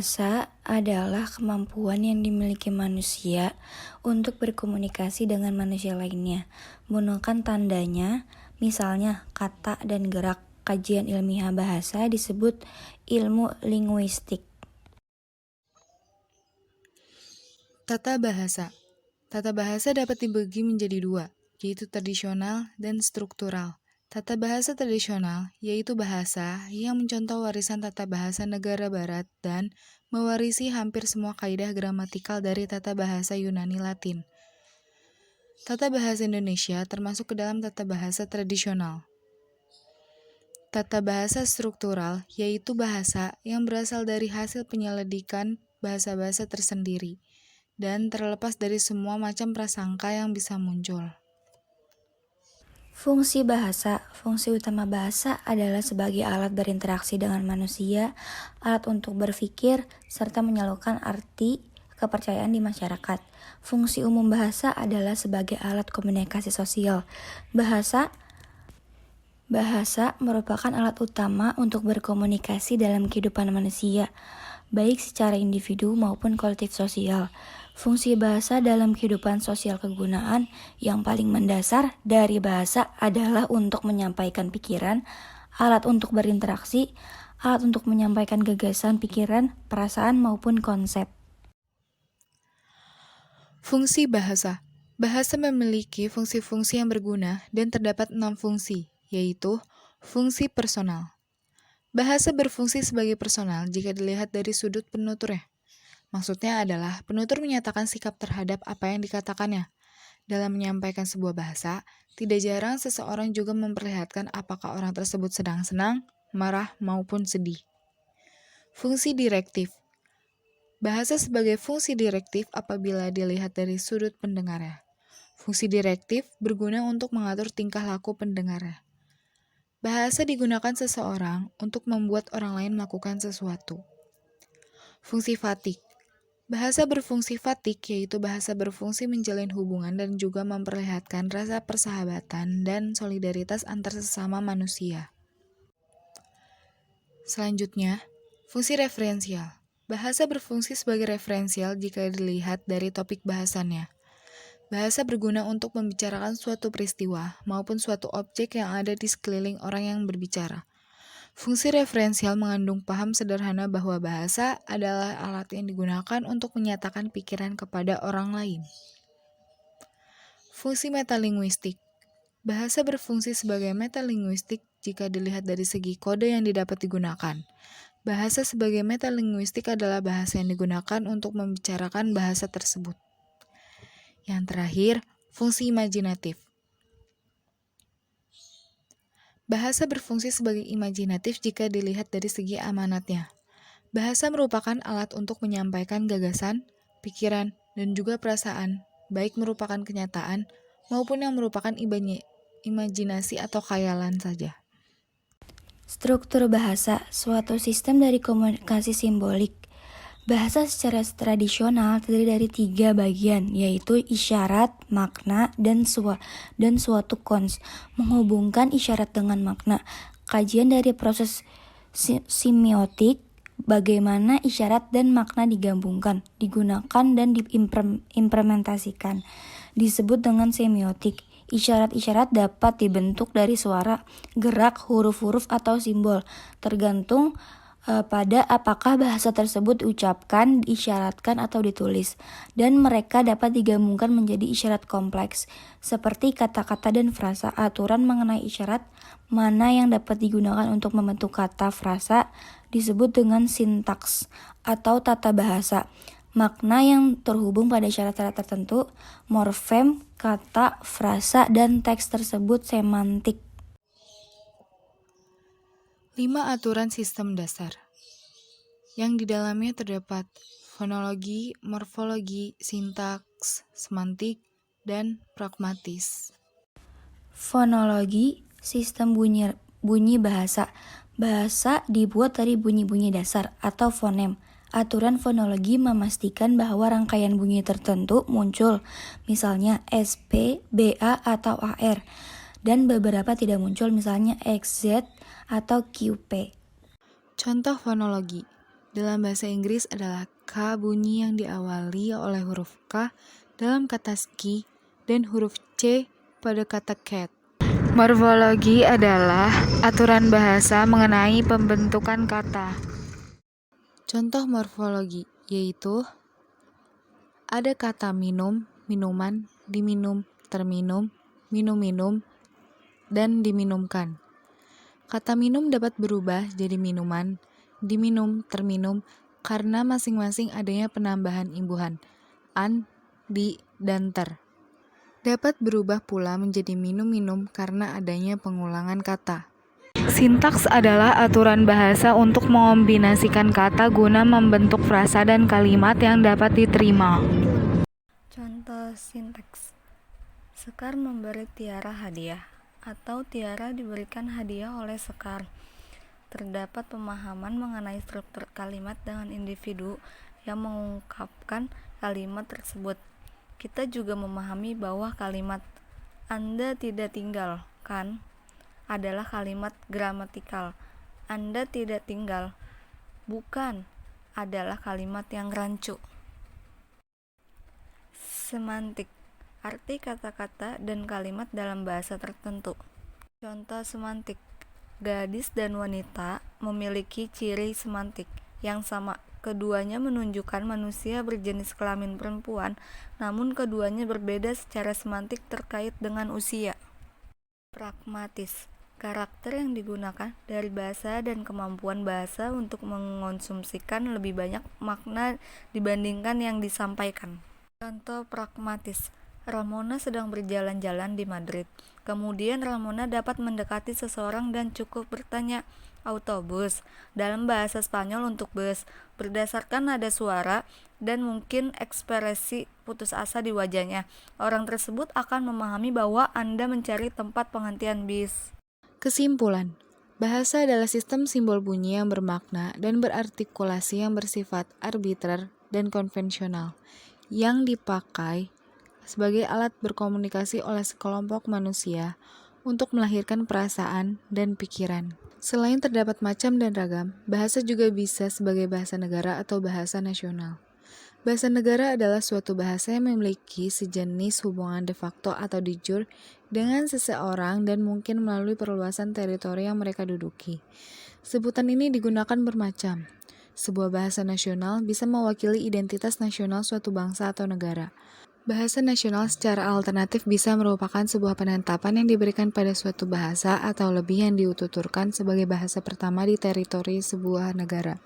Bahasa adalah kemampuan yang dimiliki manusia untuk berkomunikasi dengan manusia lainnya, menggunakan tandanya, misalnya kata dan gerak. Kajian ilmiah bahasa disebut ilmu linguistik. Tata bahasa. Tata bahasa dapat dibagi menjadi dua, yaitu tradisional dan struktural. Tata bahasa tradisional yaitu bahasa yang mencontoh warisan tata bahasa negara barat dan mewarisi hampir semua kaidah gramatikal dari tata bahasa Yunani Latin. Tata bahasa Indonesia termasuk ke dalam tata bahasa tradisional. Tata bahasa struktural yaitu bahasa yang berasal dari hasil penyelidikan bahasa-bahasa tersendiri dan terlepas dari semua macam prasangka yang bisa muncul. Fungsi bahasa. Fungsi utama bahasa adalah sebagai alat berinteraksi dengan manusia, alat untuk berpikir, serta menyalurkan arti kepercayaan di masyarakat. Fungsi umum bahasa adalah sebagai alat komunikasi sosial. Bahasa merupakan alat utama untuk berkomunikasi dalam kehidupan manusia, baik secara individu maupun kolektif sosial. Fungsi bahasa dalam kehidupan sosial kegunaan yang paling mendasar dari bahasa adalah untuk menyampaikan pikiran, alat untuk berinteraksi, alat untuk menyampaikan gagasan, pikiran, perasaan maupun konsep. Fungsi bahasa. Bahasa memiliki fungsi-fungsi yang berguna dan terdapat 6 fungsi, yaitu fungsi personal. Bahasa berfungsi sebagai personal jika dilihat dari sudut penuturnya. Maksudnya adalah penutur menyatakan sikap terhadap apa yang dikatakannya. Dalam menyampaikan sebuah bahasa, tidak jarang seseorang juga memperlihatkan apakah orang tersebut sedang senang, marah, maupun sedih. Fungsi direktif. Bahasa sebagai fungsi direktif apabila dilihat dari sudut pendengarnya. Fungsi direktif berguna untuk mengatur tingkah laku pendengarnya. Bahasa digunakan seseorang untuk membuat orang lain melakukan sesuatu. Fungsi fatik. Bahasa berfungsi fatik yaitu bahasa berfungsi menjalin hubungan dan juga memperlihatkan rasa persahabatan dan solidaritas antar sesama manusia. Selanjutnya, fungsi referensial. Bahasa berfungsi sebagai referensial jika dilihat dari topik bahasannya. Bahasa berguna untuk membicarakan suatu peristiwa maupun suatu objek yang ada di sekeliling orang yang berbicara. Fungsi referensial mengandung paham sederhana bahwa bahasa adalah alat yang digunakan untuk menyatakan pikiran kepada orang lain. Fungsi metalinguistik. Bahasa berfungsi sebagai metalinguistik jika dilihat dari segi kode yang didapat digunakan. Bahasa sebagai metalinguistik adalah bahasa yang digunakan untuk membicarakan bahasa tersebut. Yang terakhir, fungsi imajinatif. Bahasa berfungsi sebagai imajinatif jika dilihat dari segi amanatnya. Bahasa merupakan alat untuk menyampaikan gagasan, pikiran, dan juga perasaan, baik merupakan kenyataan maupun yang merupakan imajinasi atau khayalan saja. Struktur bahasa, suatu sistem dari komunikasi simbolik. Bahasa secara tradisional terdiri dari 3 bagian, yaitu isyarat, makna, dan suatu kons, menghubungkan isyarat dengan makna. Kajian dari proses semiotik, bagaimana isyarat dan makna digabungkan, digunakan, dan diimplementasikan, disebut dengan semiotik. Isyarat-isyarat dapat dibentuk dari suara, gerak, huruf-huruf, atau simbol, tergantung pada apakah bahasa tersebut diucapkan, diisyaratkan, atau ditulis, dan mereka dapat digabungkan menjadi isyarat kompleks, seperti kata-kata dan frasa. Aturan mengenai isyarat mana yang dapat digunakan untuk membentuk kata frasa disebut dengan sintaks atau tata bahasa. Makna yang terhubung pada syarat-syarat tertentu, morfem, kata, frasa, dan teks tersebut semantik. 5 aturan sistem dasar, yang di dalamnya terdapat fonologi, morfologi, sintaks, semantik, dan pragmatis. Fonologi, sistem bunyi bahasa. Bahasa dibuat dari bunyi-bunyi dasar atau fonem. Aturan fonologi memastikan bahwa rangkaian bunyi tertentu muncul, misalnya SP, BA, atau AR, dan beberapa tidak muncul, misalnya XZ atau QP. Contoh fonologi. dalam bahasa Inggris adalah K bunyi yang diawali oleh huruf K dalam kata ski dan huruf C pada kata cat. Morfologi adalah aturan bahasa mengenai pembentukan kata. Contoh morfologi yaitu ada kata minum, minuman, diminum, terminum, minum-minum, dan diminumkan. Kata minum dapat berubah jadi minuman, diminum, terminum, karena masing-masing adanya penambahan imbuhan, an, di, dan ter. Dapat berubah pula menjadi minum-minum karena adanya pengulangan kata. Sintaks adalah aturan bahasa untuk mengombinasikan kata guna membentuk frasa dan kalimat yang dapat diterima. Contoh sintaks. Sekar memberi Tiara hadiah, atau Tiara diberikan hadiah oleh Sekar. Terdapat pemahaman mengenai struktur kalimat dengan individu yang mengungkapkan kalimat tersebut. Kita juga memahami bahwa kalimat Anda tidak tinggal, kan? Adalah kalimat gramatikal. Anda tidak tinggal, bukan, adalah kalimat yang rancu. Semantik, arti kata-kata dan kalimat dalam bahasa tertentu. Contoh semantik, gadis dan wanita memiliki ciri semantik yang sama. Keduanya menunjukkan manusia berjenis kelamin perempuan, namun keduanya berbeda secara semantik terkait dengan usia. Pragmatis, karakter yang digunakan dari bahasa dan kemampuan bahasa untuk mengonsumsikan lebih banyak makna dibandingkan yang disampaikan. Contoh pragmatis, Ramona sedang berjalan-jalan di Madrid. Kemudian Ramona dapat mendekati seseorang dan cukup bertanya, autobus, dalam bahasa Spanyol untuk bus, berdasarkan nada suara dan mungkin ekspresi putus asa di wajahnya. Orang tersebut akan memahami bahwa Anda mencari tempat penghentian bis. Kesimpulan, bahasa adalah sistem simbol bunyi yang bermakna dan berartikulasi yang bersifat arbitrer dan konvensional, yang dipakai sebagai alat berkomunikasi oleh sekelompok manusia untuk melahirkan perasaan dan pikiran. Selain terdapat macam dan ragam, bahasa juga bisa sebagai bahasa negara atau bahasa nasional. Bahasa negara adalah suatu bahasa yang memiliki sejenis hubungan de facto atau de jure dengan seseorang dan mungkin melalui perluasan teritori yang mereka duduki. Sebutan ini digunakan bermacam. Sebuah bahasa nasional bisa mewakili identitas nasional suatu bangsa atau negara. Bahasa nasional secara alternatif bisa merupakan sebuah penetapan yang diberikan pada suatu bahasa atau lebih yang dituturkan sebagai bahasa pertama di teritori sebuah negara.